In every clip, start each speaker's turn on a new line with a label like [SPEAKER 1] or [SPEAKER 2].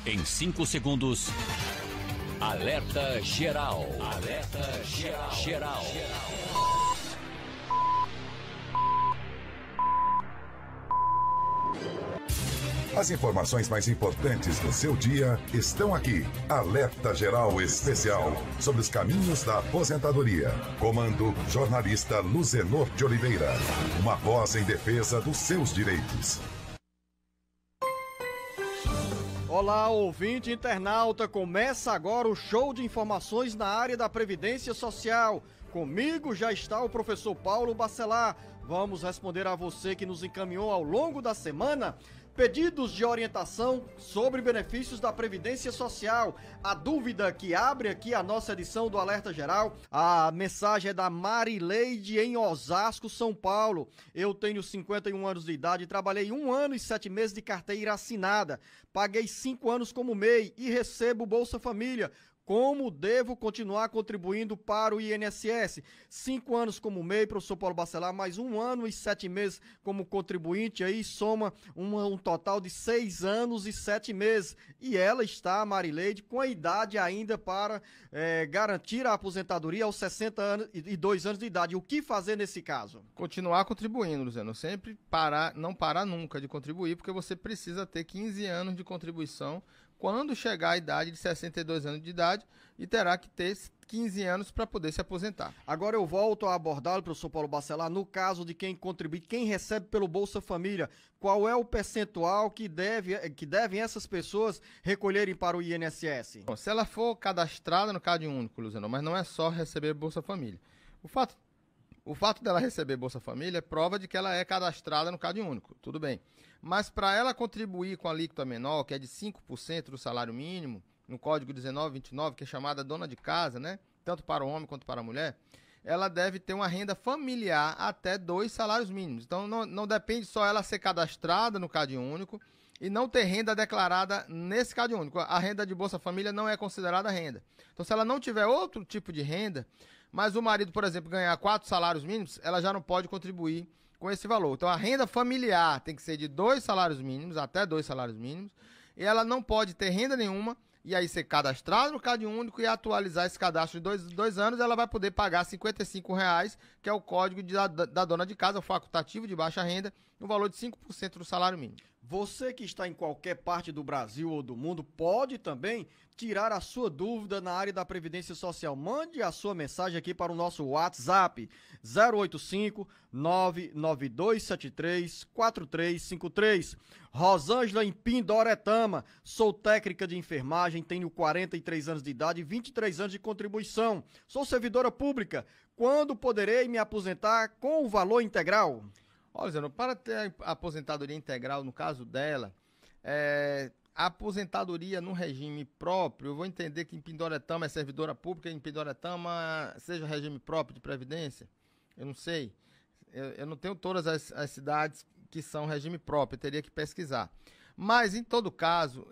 [SPEAKER 1] Em 5 segundos, alerta geral. Alerta geral.
[SPEAKER 2] As informações mais importantes do seu dia estão aqui. Alerta Geral Especial sobre os caminhos da aposentadoria. Comando jornalista Luzenor de Oliveira. Uma voz em defesa dos seus direitos.
[SPEAKER 3] Olá, ouvinte internauta. Começa agora o show de informações na área da Previdência Social. Comigo já está o professor Paulo Bacelar. Vamos responder a você que nos encaminhou ao longo da semana pedidos de orientação sobre benefícios da Previdência Social. A dúvida que abre aqui a nossa edição do Alerta Geral, a mensagem é da Marileide em Osasco, São Paulo. Eu tenho 51 anos de idade, trabalhei 1 ano e 7 meses de carteira assinada, paguei 5 anos como MEI e recebo Bolsa Família. Como devo continuar contribuindo para o INSS? 5 anos como MEI, professor Paulo Bacelar, mais 1 ano e 7 meses como contribuinte, aí soma um total de 6 anos e 7 meses. E ela está, Marileide, com a idade ainda para garantir a aposentadoria aos 62 anos de idade. O que fazer nesse caso?
[SPEAKER 4] Continuar contribuindo, Luciano. Sempre não parar nunca de contribuir, porque você precisa ter 15 anos de contribuição quando chegar à idade de 62 anos de idade e terá que ter 15 anos para poder se aposentar.
[SPEAKER 3] Agora eu volto a abordá-lo, professor Paulo Bacelar, no caso de quem contribui, quem recebe pelo Bolsa Família, qual é o percentual que devem essas pessoas recolherem para o INSS?
[SPEAKER 4] Bom, se ela for cadastrada no Cade Único, Luciano, mas não é só receber Bolsa Família. O fato dela receber Bolsa Família é prova de que ela é cadastrada no Cade Único, tudo bem. Mas para ela contribuir com a alíquota menor, que é de 5% do salário mínimo, no Código 1929, que é chamada dona de casa, né? Tanto para o homem quanto para a mulher, ela deve ter uma renda familiar até 2 salários mínimos. Então não depende só ela ser cadastrada no Cade Único e não ter renda declarada nesse Cade Único. A renda de Bolsa Família não é considerada renda. Então se ela não tiver outro tipo de renda, mas o marido, por exemplo, ganhar 4 salários mínimos, ela já não pode contribuir com esse valor. Então a renda familiar tem que ser de 2 salários mínimos, até 2 salários mínimos, e ela não pode ter renda nenhuma, e aí ser cadastrado no Cade Único e atualizar esse cadastro de 2 anos, ela vai poder pagar R$ 55,00, que é o código da dona de casa, o facultativo de baixa renda, no valor de 5% do salário mínimo.
[SPEAKER 3] Você que está em qualquer parte do Brasil ou do mundo pode também tirar a sua dúvida na área da Previdência Social. Mande a sua mensagem aqui para o nosso WhatsApp 085-99273-4353. Rosângela em Pindoretama, sou técnica de enfermagem, tenho 43 anos de idade e 23 anos de contribuição. Sou servidora pública. Quando poderei me aposentar com o valor integral?
[SPEAKER 4] Olha, Zeno, para ter a aposentadoria integral, no caso dela, a aposentadoria no regime próprio, eu vou entender que em Pindoretama é servidora pública, em Pindoretama seja regime próprio de previdência, eu não sei. Eu não tenho todas as cidades que são regime próprio, eu teria que pesquisar. Mas, em todo caso,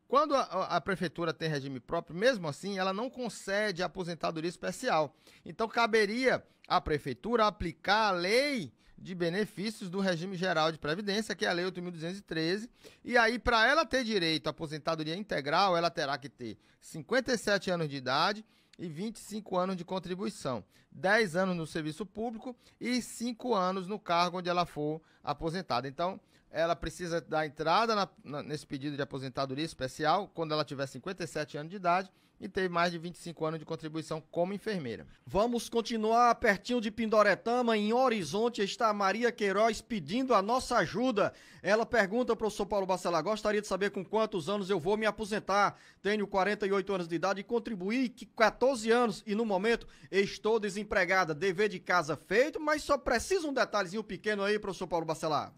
[SPEAKER 4] quando a prefeitura tem regime próprio, mesmo assim, ela não concede aposentadoria especial. Então, caberia à prefeitura aplicar a lei de benefícios do regime geral de previdência, que é a lei 8.213, e aí, para ela ter direito à aposentadoria integral, ela terá que ter 57 anos de idade e 25 anos de contribuição, 10 anos no serviço público e 5 anos no cargo onde ela for aposentada. Então, ela precisa dar entrada nesse pedido de aposentadoria especial quando ela tiver 57 anos de idade e ter mais de 25 anos de contribuição como enfermeira.
[SPEAKER 3] Vamos continuar pertinho de Pindoretama, em Horizonte está a Maria Queiroz pedindo a nossa ajuda. Ela pergunta, professor Paulo Bacelar, gostaria de saber com quantos anos eu vou me aposentar. Tenho 48 anos de idade e contribuí 14 anos e no momento estou desempregada. Dever de casa feito, mas só precisa um detalhezinho pequeno aí, professor Paulo Bacelar.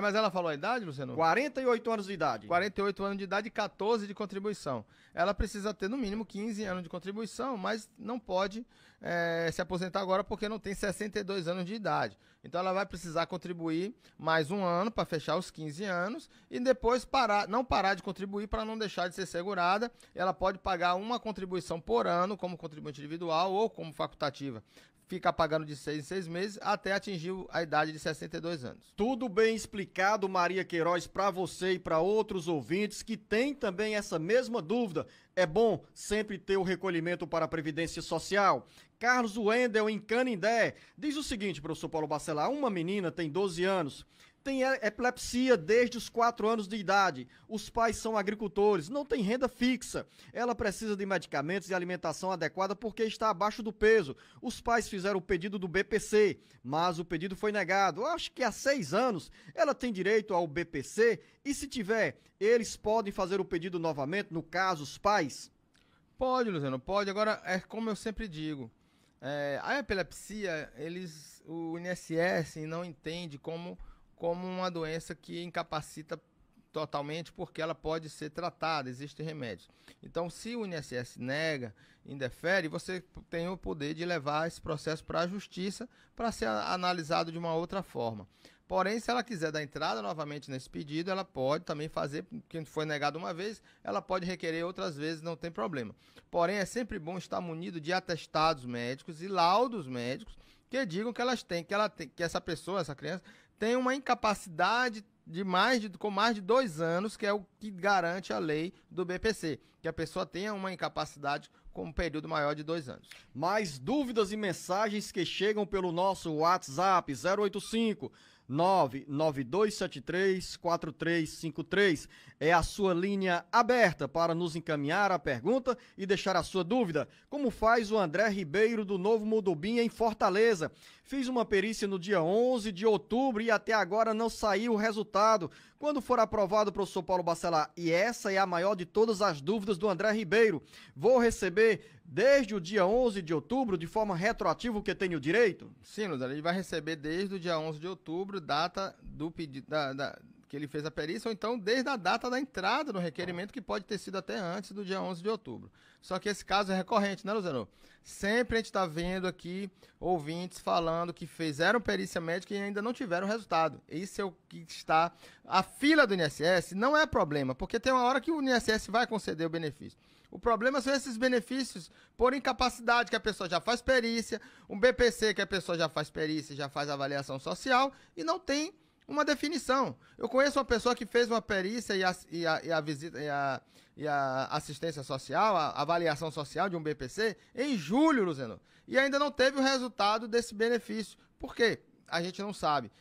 [SPEAKER 4] Mas ela falou a idade, Luciano?
[SPEAKER 3] 48 anos de idade.
[SPEAKER 4] 48 anos de idade e 14 de contribuição. Ela precisa ter no mínimo 15 anos de contribuição, mas não pode se aposentar agora porque não tem 62 anos de idade. Então ela vai precisar contribuir mais 1 ano para fechar os 15 anos e depois não parar de contribuir para não deixar de ser segurada. Ela pode pagar uma contribuição por ano como contribuinte individual ou como facultativa, fica pagando de 6 em 6 meses até atingir a idade de 62 anos.
[SPEAKER 3] Tudo bem explicado, Maria Queiroz, para você e para outros ouvintes que têm também essa mesma dúvida. É bom sempre ter o recolhimento para a Previdência Social. Carlos Wendel, em Canindé, diz o seguinte, professor Paulo Bacelar: uma menina tem 12 anos, tem epilepsia desde os 4 anos de idade. Os pais são agricultores, não tem renda fixa. Ela precisa de medicamentos e alimentação adequada porque está abaixo do peso. Os pais fizeram o pedido do BPC, mas o pedido foi negado. Eu acho que há 6 anos ela tem direito ao BPC e, se tiver, eles podem fazer o pedido novamente, no caso, os pais?
[SPEAKER 4] Pode, Luciano, pode. Agora, é como eu sempre digo, a epilepsia, o INSS não entende como uma doença que incapacita totalmente, porque ela pode ser tratada, existem remédios. Então, se o INSS nega, indefere, você tem o poder de levar esse processo para a justiça para ser analisado de uma outra forma. Porém, se ela quiser dar entrada novamente nesse pedido, ela pode também fazer, quem foi negado uma vez, ela pode requerer outras vezes, não tem problema. Porém, é sempre bom estar munido de atestados médicos e laudos médicos que digam que que essa pessoa, essa criança, tem uma incapacidade com mais de 2 anos, que é o que garante a lei do BPC, que a pessoa tenha uma incapacidade com um período maior de 2 anos.
[SPEAKER 3] Mais dúvidas e mensagens que chegam pelo nosso WhatsApp 085 992734353. É a sua linha aberta para nos encaminhar a pergunta e deixar a sua dúvida. Como faz o André Ribeiro do Novo Mudubim em Fortaleza? Fiz uma perícia no dia 11 de outubro e até agora não saiu o resultado. Quando for aprovado, professor Paulo Bacelar? E essa é a maior de todas as dúvidas do André Ribeiro. Vou receber desde o dia 11 de outubro, de forma retroativa, o que tenho direito?
[SPEAKER 4] Sim, Luciano, ele vai receber desde o dia 11 de outubro, data do pedido que ele fez a perícia, ou então desde a data da entrada no requerimento, que pode ter sido até antes do dia 11 de outubro. Só que esse caso é recorrente, né, Luciano? Sempre a gente está vendo aqui ouvintes falando que fizeram perícia médica e ainda não tiveram resultado. Isso é o que está... A fila do INSS não é problema, porque tem uma hora que o INSS vai conceder o benefício. O problema são esses benefícios por incapacidade, que a pessoa já faz perícia, um BPC, que a pessoa já faz perícia, já faz avaliação social e não tem uma definição. Eu conheço uma pessoa que fez uma perícia e a visita e a assistência social, a avaliação social de um BPC em julho, Luciano, e ainda não teve o resultado desse benefício. Por quê? A gente não sabe.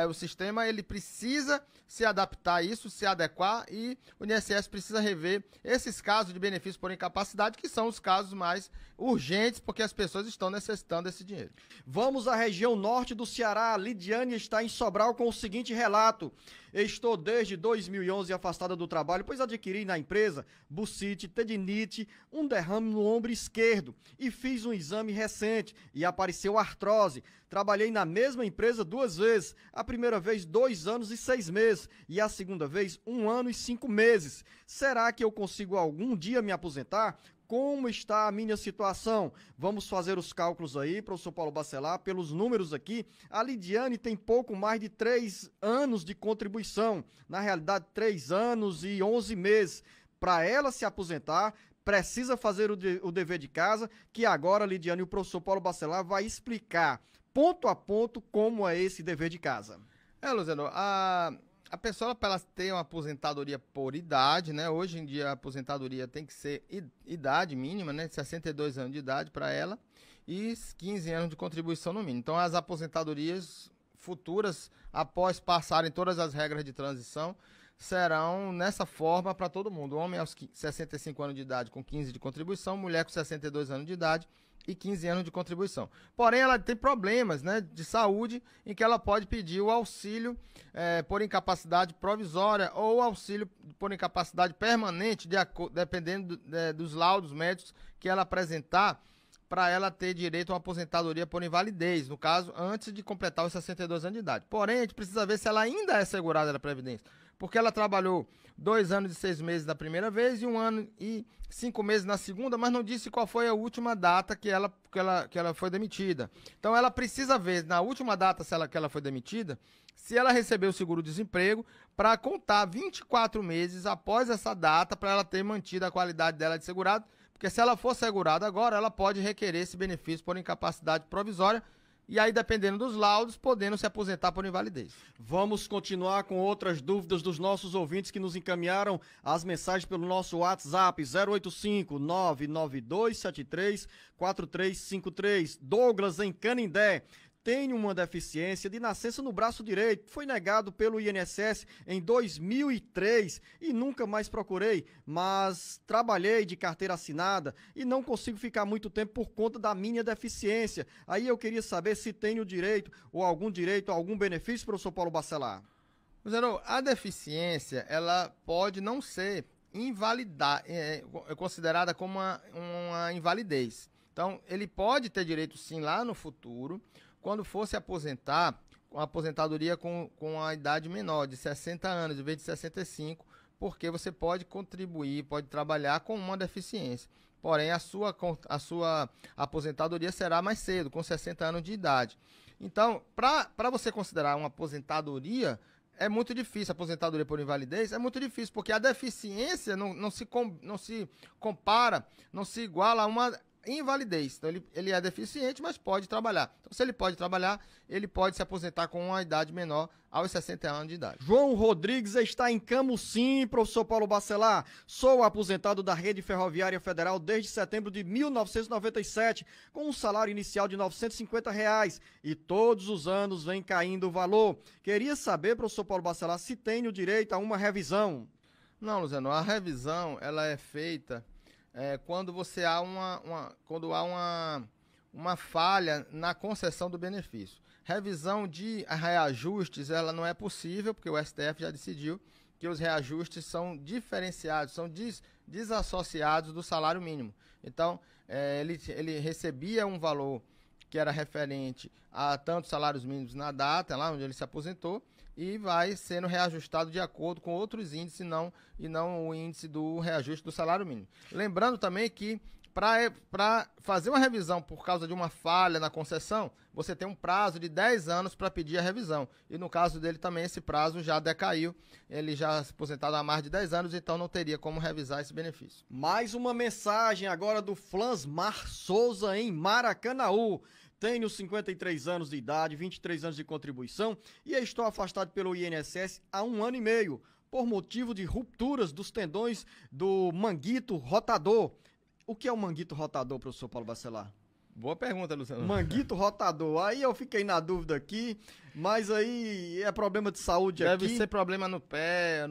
[SPEAKER 4] O sistema ele precisa se adaptar a isso, se adequar, e o INSS precisa rever esses casos de benefício por incapacidade, que são os casos mais urgentes, porque as pessoas estão necessitando desse dinheiro.
[SPEAKER 3] Vamos à região norte do Ceará. Lidiane está em Sobral com o seguinte relato: estou desde 2011 afastada do trabalho, pois adquiri na empresa bucite, tendinite, um derrame no ombro esquerdo e fiz um exame recente e apareceu artrose. Trabalhei na mesma empresa 2 vezes, a primeira vez 2 anos e 6 meses e a segunda vez 1 ano e 5 meses. Será que eu consigo algum dia me aposentar? Como está a minha situação? Vamos fazer os cálculos aí, professor Paulo Bacelar, pelos números aqui. A Lidiane tem pouco mais de 3 anos de contribuição, na realidade 3 anos e 11 meses. Para ela se aposentar, precisa fazer o dever de casa, que agora, Lidiane, o professor Paulo Bacelar vai explicar ponto a ponto como é esse dever de casa.
[SPEAKER 4] Luciano, a pessoa, para ela ter uma aposentadoria por idade, né? Hoje em dia a aposentadoria tem que ser idade mínima, né? 62 anos de idade para ela e 15 anos de contribuição no mínimo. Então as aposentadorias futuras, após passarem todas as regras de transição, serão nessa forma para todo mundo. Homem aos 65 anos de idade com 15 de contribuição, mulher com 62 anos de idade e 15 anos de contribuição. Porém, ela tem problemas, né, de saúde, em que ela pode pedir o auxílio por incapacidade provisória ou auxílio por incapacidade permanente, dependendo dos laudos médicos que ela apresentar, para ela ter direito a uma aposentadoria por invalidez, no caso, antes de completar os 62 anos de idade. Porém, a gente precisa ver se ela ainda é segurada da Previdência, porque ela trabalhou 2 anos e 6 meses da primeira vez e 1 ano e 5 meses na segunda, mas não disse qual foi a última data que ela foi demitida. Então, ela precisa ver, na última data que ela foi demitida, se ela recebeu o seguro-desemprego, para contar 24 meses após essa data, para ela ter mantido a qualidade dela de segurado, Porque se ela for segurada agora, ela pode requerer esse benefício por incapacidade provisória, e aí, dependendo dos laudos, podendo se aposentar por invalidez.
[SPEAKER 3] Vamos continuar com outras dúvidas dos nossos ouvintes que nos encaminharam as mensagens pelo nosso WhatsApp 085-99273-4353. Douglas, em Canindé. Tenho uma deficiência de nascença no braço direito. Foi negado pelo INSS em 2003 e nunca mais procurei, mas trabalhei de carteira assinada e não consigo ficar muito tempo por conta da minha deficiência. Aí eu queria saber se tenho direito a algum benefício, professor Paulo Bacelar.
[SPEAKER 4] Zero, a deficiência, ela pode não ser considerada como uma invalidez. Então, ele pode ter direito sim lá no futuro, quando for se aposentar, com a aposentadoria com a idade menor, de 60 anos, em vez de 65, porque você pode contribuir, pode trabalhar com uma deficiência. Porém, a sua aposentadoria será mais cedo, com 60 anos de idade. Então, para você considerar uma aposentadoria, é muito difícil, aposentadoria por invalidez, é muito difícil, porque a deficiência não se compara, não se iguala a uma invalidez. Então, ele é deficiente, mas pode trabalhar. Então, se ele pode trabalhar, ele pode se aposentar com uma idade menor aos 60 anos de idade.
[SPEAKER 3] João Rodrigues está em Camusim, professor Paulo Bacelar. Sou aposentado da Rede Ferroviária Federal desde setembro de 1997, com um salário inicial de R$ 950 e todos os anos vem caindo o valor. Queria saber, professor Paulo Bacelar, se tenho direito a uma revisão.
[SPEAKER 4] Não, Luciano, a revisão ela é feita quando há uma falha na concessão do benefício. Revisão de reajustes, ela não é possível, porque o STF já decidiu que os reajustes são diferenciados, são desassociados do salário mínimo. Então, ele recebia um valor que era referente a tantos salários mínimos na data, lá onde ele se aposentou, e vai sendo reajustado de acordo com outros índices e não o índice do reajuste do salário mínimo. Lembrando também que para fazer uma revisão por causa de uma falha na concessão, você tem um prazo de 10 anos para pedir a revisão. E no caso dele também esse prazo já decaiu, ele já se aposentado há mais de 10 anos, então não teria como revisar esse benefício.
[SPEAKER 3] Mais uma mensagem agora do Flansmar Souza em Maracanaú. Tenho 53 anos de idade, 23 anos de contribuição e estou afastado pelo INSS há 1 ano e meio, por motivo de rupturas dos tendões do manguito rotador. O que é o manguito rotador, professor Paulo Bacelar?
[SPEAKER 4] Boa pergunta, Luciano.
[SPEAKER 3] Manguito rotador. Aí eu fiquei na dúvida aqui, mas aí é problema de saúde aqui.
[SPEAKER 4] Deve ser problema no pé,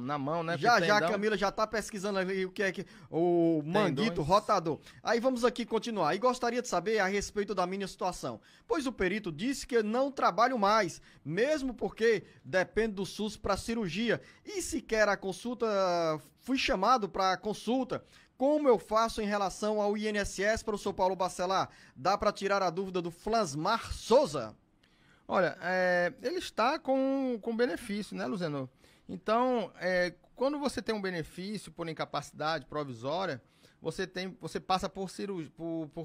[SPEAKER 4] na mão, né?
[SPEAKER 3] Já a Camila já tá pesquisando ali o que é o manguito rotador. Aí vamos aqui continuar. E gostaria de saber a respeito da minha situação, pois o perito disse que eu não trabalho mais, mesmo porque depende do SUS para cirurgia. E sequer a consulta, fui chamado para consulta. Como eu faço em relação ao INSS, professor Paulo Bacelar? Dá para tirar a dúvida do Flansmar Souza?
[SPEAKER 4] Olha, ele está com benefício, né, Luciano? Então, quando você tem um benefício por incapacidade provisória, você passa por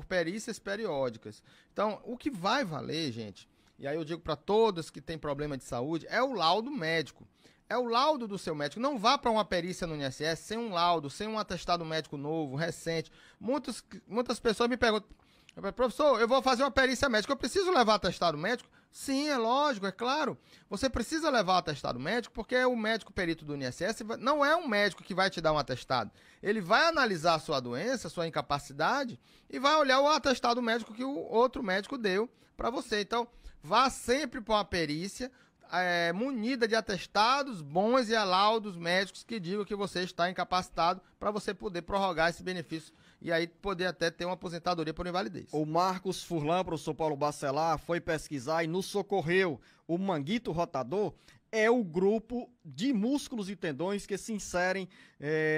[SPEAKER 4] perícias periódicas. Então, o que vai valer, gente, e aí eu digo para todos que têm problema de saúde, é o laudo médico. É o laudo do seu médico. Não vá para uma perícia no INSS sem um laudo, sem um atestado médico novo, recente. Muitas pessoas me perguntam, professor, eu vou fazer uma perícia médica, eu preciso levar atestado médico? Sim, é lógico, é claro. Você precisa levar o atestado médico porque o médico perito do INSS não é um médico que vai te dar um atestado. Ele vai analisar a sua doença, a sua incapacidade e vai olhar o atestado médico que o outro médico deu para você. Então, vá sempre para uma perícia munida de atestados bons e laudos médicos que digam que você está incapacitado para você poder prorrogar esse benefício e aí poder até ter uma aposentadoria por invalidez.
[SPEAKER 3] O Marcos Furlan, professor Paulo Bacelar, foi pesquisar e nos socorreu. O manguito rotador é o grupo de músculos e tendões que se inserem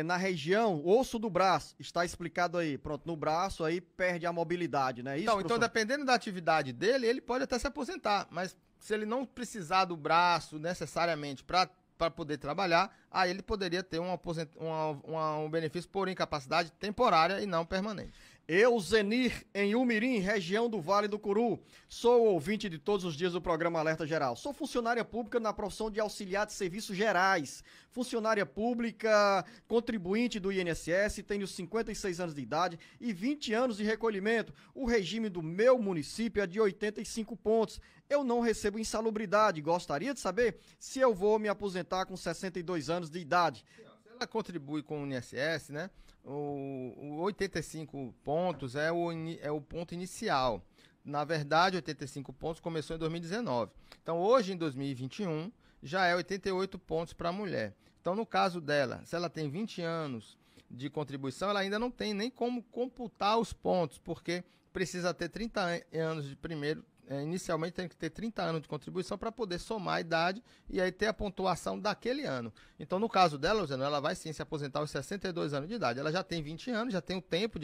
[SPEAKER 3] na região osso do braço. Está explicado aí. Pronto, no braço aí perde a mobilidade, né? Isso,
[SPEAKER 4] então dependendo da atividade dele, ele pode até se aposentar, mas se ele não precisar do braço necessariamente para poder trabalhar, aí ele poderia ter um benefício por incapacidade temporária e não permanente.
[SPEAKER 3] Eu, Zenir, em Umirim, região do Vale do Curu. Sou ouvinte de todos os dias do programa Alerta Geral. Sou funcionária pública na profissão de auxiliar de serviços gerais. Funcionária pública, contribuinte do INSS, tenho 56 anos de idade e 20 anos de recolhimento. O regime do meu município é de 85 pontos. Eu não recebo insalubridade. Gostaria de saber se eu vou me aposentar com 62 anos de idade.
[SPEAKER 4] Se ela contribui com o INSS, né? O 85 pontos é o ponto inicial. Na verdade, 85 pontos começou em 2019. Então, hoje, em 2021, já é 88 pontos para a mulher. Então, no caso dela, se ela tem 20 anos de contribuição, ela ainda não tem nem como computar os pontos, porque precisa ter 30 anos de primeiro. Inicialmente tem que ter 30 anos de contribuição para poder somar a idade e aí ter a pontuação daquele ano. Então, no caso dela, Luciano, ela vai sim se aposentar aos 62 anos de idade. Ela já tem 20 anos, já tem o tempo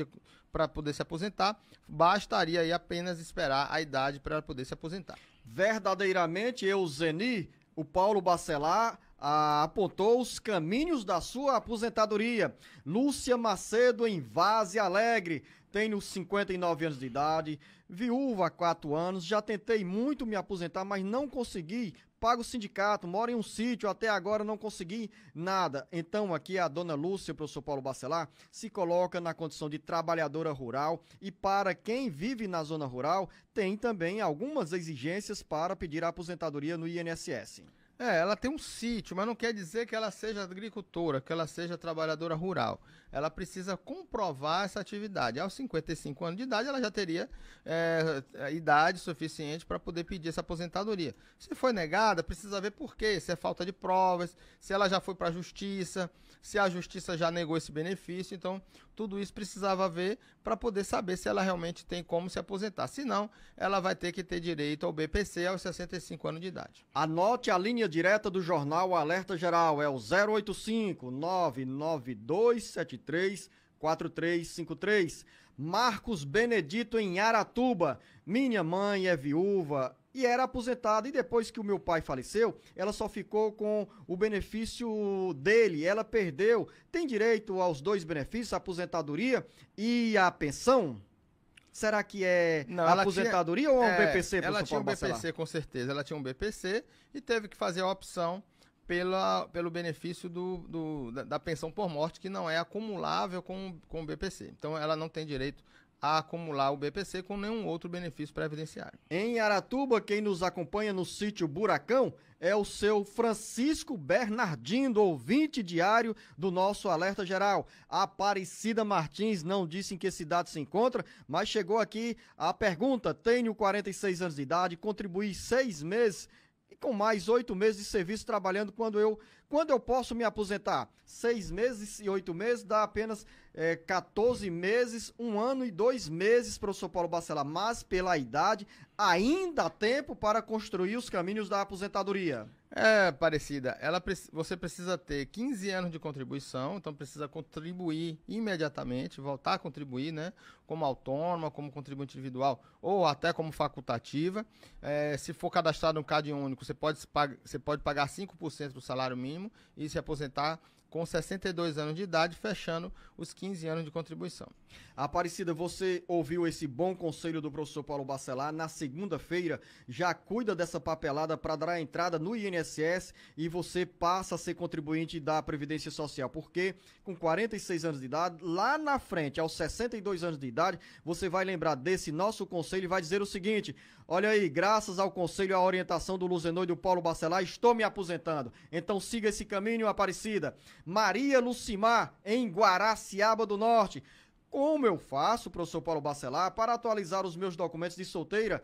[SPEAKER 4] para poder se aposentar. Bastaria aí apenas esperar a idade para ela poder se aposentar.
[SPEAKER 3] Verdadeiramente, eu, Zeni, o Paulo Bacelar, apontou os caminhos da sua aposentadoria. Lúcia Macedo, em Vaze Alegre. Tenho 59 anos de idade, viúva há 4 anos, já tentei muito me aposentar, mas não consegui. Pago o sindicato, moro em um sítio, até agora não consegui nada. Então aqui a dona Lúcia, o professor Paulo Bacelar, se coloca na condição de trabalhadora rural e para quem vive na zona rural, tem também algumas exigências para pedir a aposentadoria no INSS.
[SPEAKER 4] Ela tem um sítio, mas não quer dizer que ela seja agricultora, que ela seja trabalhadora rural. Ela precisa comprovar essa atividade. Aos 55 anos de idade, ela já teria idade suficiente para poder pedir essa aposentadoria. Se foi negada, precisa ver por quê. Se é falta de provas, se ela já foi para a justiça, se a justiça já negou esse benefício. Então, tudo isso precisava ver para poder saber se ela realmente tem como se aposentar. Se não, ela vai ter que ter direito ao BPC aos 65 anos de idade.
[SPEAKER 3] Anote a linha direta do jornal Alerta Geral, é o 085-99273-4353. Marcos Benedito, em Aratuba. Minha mãe é viúva e era aposentada, e depois que o meu pai faleceu, ela só ficou com o benefício dele, ela perdeu. Tem direito aos 2 benefícios, a aposentadoria e a pensão? Será que é a aposentadoria ou é um BPC?
[SPEAKER 4] Ela tinha um BPC, com certeza. Ela tinha um BPC e teve que fazer a opção pelo benefício da pensão por morte, que não é acumulável com o BPC. Então, ela não tem direito a acumular o BPC com nenhum outro benefício previdenciário.
[SPEAKER 3] Em Aratuba, quem nos acompanha no sítio Buracão é o seu Francisco Bernardino, ouvinte diário do nosso Alerta Geral. A Aparecida Martins não disse em que cidade se encontra, mas chegou aqui a pergunta: tenho 46 anos de idade, contribuí 6 meses e com mais 8 meses de serviço trabalhando, quando eu posso me aposentar? 6 meses e 8 meses dá apenas 14 meses, 1 ano e 2 meses, professor Paulo Bacelar, mas pela idade ainda há tempo para construir os caminhos da aposentadoria.
[SPEAKER 4] Aparecida, você precisa ter 15 anos de contribuição, então precisa contribuir imediatamente, voltar a contribuir, né, como autônoma, como contribuinte individual ou até como facultativa. Se for cadastrado no Cade Único, você pode pagar 5% do salário mínimo e se aposentar com 62 anos de idade, fechando os 15 anos de contribuição.
[SPEAKER 3] Aparecida, você ouviu esse bom conselho do professor Paulo Bacelar. Na segunda-feira, já cuida dessa papelada para dar a entrada no INSS e você passa a ser contribuinte da Previdência Social, porque com 46 anos de idade, lá na frente, aos 62 anos de idade, você vai lembrar desse nosso conselho e vai dizer o seguinte: olha aí, graças ao conselho e à orientação do Luzenor e do Paulo Bacelar, estou me aposentando. Então siga esse caminho, Aparecida. Maria Lucimar, em Guaraciaba do Norte. Como eu faço, professor Paulo Bacelar, para atualizar os meus documentos de solteira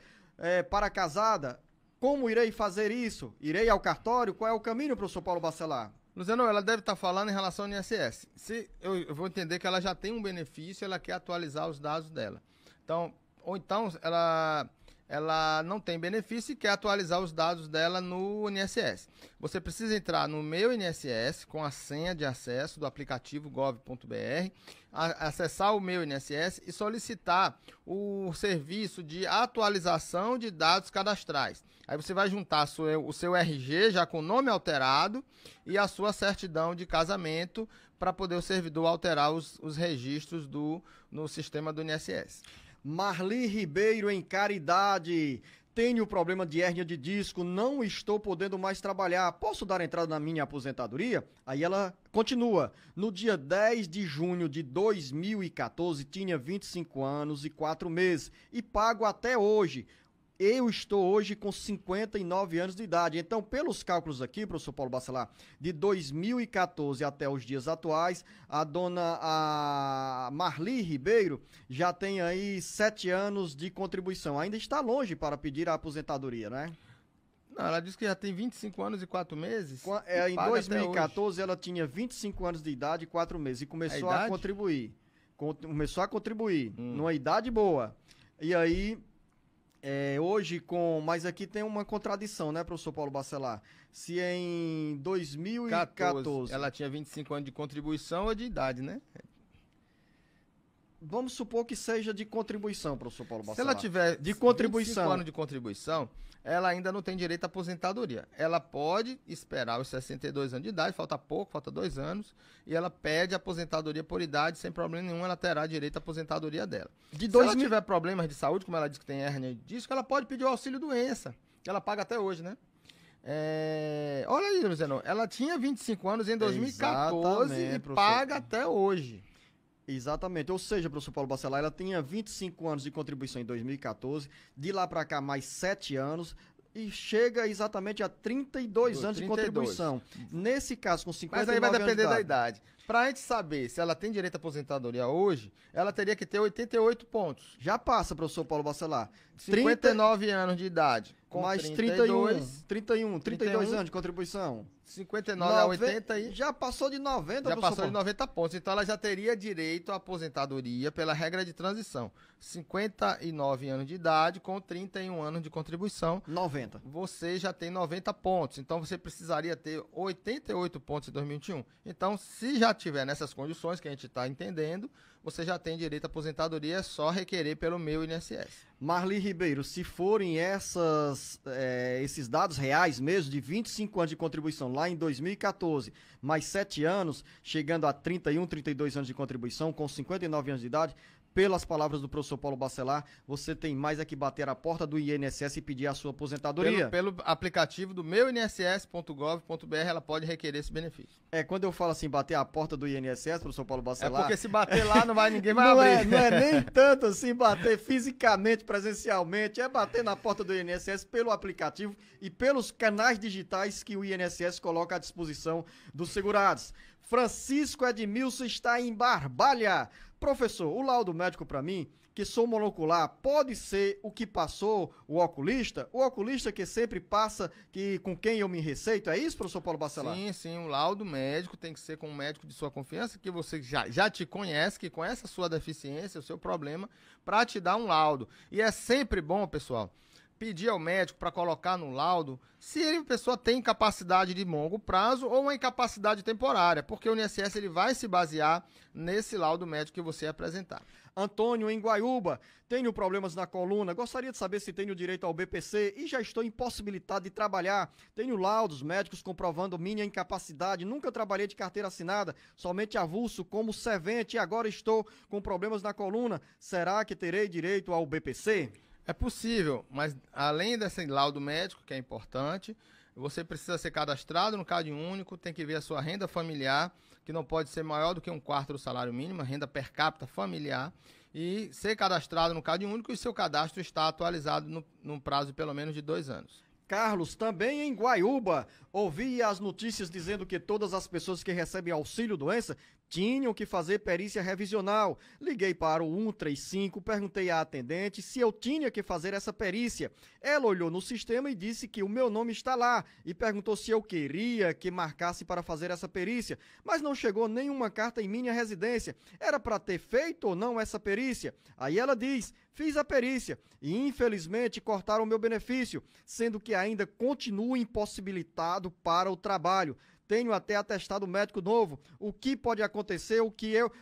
[SPEAKER 3] para casada? Como irei fazer isso? Irei ao cartório? Qual é o caminho, professor Paulo Bacelar?
[SPEAKER 4] Luciano, ela deve estar falando em relação ao INSS. Eu vou entender que ela já tem um benefício, ela quer atualizar os dados dela. Então, ou então ela ela não tem benefício e quer atualizar os dados dela no INSS. Você precisa entrar no Meu INSS com a senha de acesso do aplicativo gov.br, acessar o Meu INSS e solicitar o serviço de atualização de dados cadastrais. Aí você vai juntar o seu RG já com o nome alterado e a sua certidão de casamento para poder o servidor alterar os registros no sistema do INSS.
[SPEAKER 3] Marli Ribeiro, em Caridade. Tenho problema de hérnia de disco, não estou podendo mais trabalhar. Posso dar entrada na minha aposentadoria? Aí ela continua. No dia 10 de junho de 2014, tinha 25 anos e 4 meses e pago até hoje. Eu estou hoje com 59 anos de idade. Então, pelos cálculos aqui, professor Paulo Bacelar, de 2014 até os dias atuais, a dona Marli Ribeiro já tem aí 7 anos de contribuição. Ainda está longe para pedir a aposentadoria, né?
[SPEAKER 4] Não, ela disse que já tem 25 anos e 4 meses.
[SPEAKER 3] Em 2014, ela tinha 25 anos de idade e 4 meses e começou a contribuir. Começou a contribuir numa idade boa. E aí... hoje mas aqui tem uma contradição, né, professor Paulo Bacelar? Se em 2014...
[SPEAKER 4] ela tinha 25 anos de contribuição ou de idade, né?
[SPEAKER 3] Vamos supor que seja de contribuição, professor Paulo Bacelar.
[SPEAKER 4] Se ela tiver
[SPEAKER 3] de contribuição.
[SPEAKER 4] 25 anos de contribuição, ela ainda não tem direito à aposentadoria. Ela pode esperar os 62 anos de idade, falta pouco, falta 2 anos, e ela pede aposentadoria por idade, sem problema nenhum, ela terá direito à aposentadoria dela. Se ela tiver problemas de saúde, como ela diz que tem hérnia de disco, ela pode pedir o auxílio doença, que ela paga até hoje, né? Olha aí, Luciano, ela tinha 25 anos em 2014 e paga até hoje.
[SPEAKER 3] Exatamente, ou seja, professor Paulo Bacelar, ela tinha 25 anos de contribuição em 2014, de lá para cá mais 7 anos, e chega exatamente a 32 anos de contribuição. Nesse caso, com 59 anos.
[SPEAKER 4] Mas aí vai depender da idade. Para a gente saber se ela tem direito à aposentadoria hoje, ela teria que ter 88 pontos.
[SPEAKER 3] Já passa, professor Paulo Bacelar.
[SPEAKER 4] 59 anos de idade. Com
[SPEAKER 3] mais 32 anos de contribuição.
[SPEAKER 4] 59 a 80 e...
[SPEAKER 3] Já passou de 90,
[SPEAKER 4] Já passou de 90 pontos. Então ela já teria direito à aposentadoria pela regra de transição. 59 anos de idade com 31 anos de contribuição.
[SPEAKER 3] 90.
[SPEAKER 4] Você já tem 90 pontos. Então você precisaria ter 88 pontos em 2021. Então, se já tiver nessas condições que a gente está entendendo, você já tem direito à aposentadoria, é só requerer pelo Meu INSS.
[SPEAKER 3] Marli Ribeiro, se forem esses dados reais mesmo, de 25 anos de contribuição lá em 2014, mais 7 anos, chegando a 31, 32 anos de contribuição, com 59 anos de idade, pelas palavras do professor Paulo Bacelar, você tem mais é que bater a porta do INSS e pedir a sua aposentadoria.
[SPEAKER 4] Pelo aplicativo do meuinss.gov.br, ela pode requerer esse benefício.
[SPEAKER 3] Quando eu falo assim, bater a porta do INSS, professor Paulo Bacelar...
[SPEAKER 4] porque se bater lá, ninguém vai abrir.
[SPEAKER 3] Não é nem tanto assim bater fisicamente, presencialmente, é bater na porta do INSS pelo aplicativo e pelos canais digitais que o INSS coloca à disposição dos segurados. Francisco Edmilson está em Barbalha. Professor, o laudo médico para mim, que sou monocular, pode ser o que passou o oculista? O oculista que sempre passa, com quem eu me receito, é isso, professor Paulo Bacelar?
[SPEAKER 4] Sim, o laudo médico tem que ser com um médico de sua confiança, que você já te conhece, que conhece a sua deficiência, o seu problema, para te dar um laudo. E é sempre bom, pessoal, pedir ao médico para colocar no laudo se a pessoa tem incapacidade de longo prazo ou uma incapacidade temporária, porque o INSS ele vai se basear nesse laudo médico que você apresentar.
[SPEAKER 3] Antônio, em Guaiúba, tenho problemas na coluna, gostaria de saber se tenho direito ao BPC e já estou impossibilitado de trabalhar. Tenho laudos médicos comprovando minha incapacidade, nunca trabalhei de carteira assinada, somente avulso como servente e agora estou com problemas na coluna. Será que terei direito ao BPC?
[SPEAKER 4] É possível, mas além desse laudo médico, que é importante, você precisa ser cadastrado no Cade Único, tem que ver a sua renda familiar, que não pode ser maior do que 1/4 do salário mínimo, a renda per capita familiar, e ser cadastrado no Cade Único e seu cadastro está atualizado num prazo de pelo menos de 2 anos.
[SPEAKER 3] Carlos, também em Guaiúba, ouvi as notícias dizendo que todas as pessoas que recebem auxílio-doença tinham que fazer perícia revisional. Liguei para o 135, perguntei à atendente se eu tinha que fazer essa perícia. Ela olhou no sistema e disse que o meu nome está lá e perguntou se eu queria que marcasse para fazer essa perícia, mas não chegou nenhuma carta em minha residência. Era para ter feito ou não essa perícia? Aí ela diz: fiz a perícia e infelizmente cortaram o meu benefício, sendo que ainda continuo impossibilitado para o trabalho. Tenho até atestado médico novo. O que pode acontecer?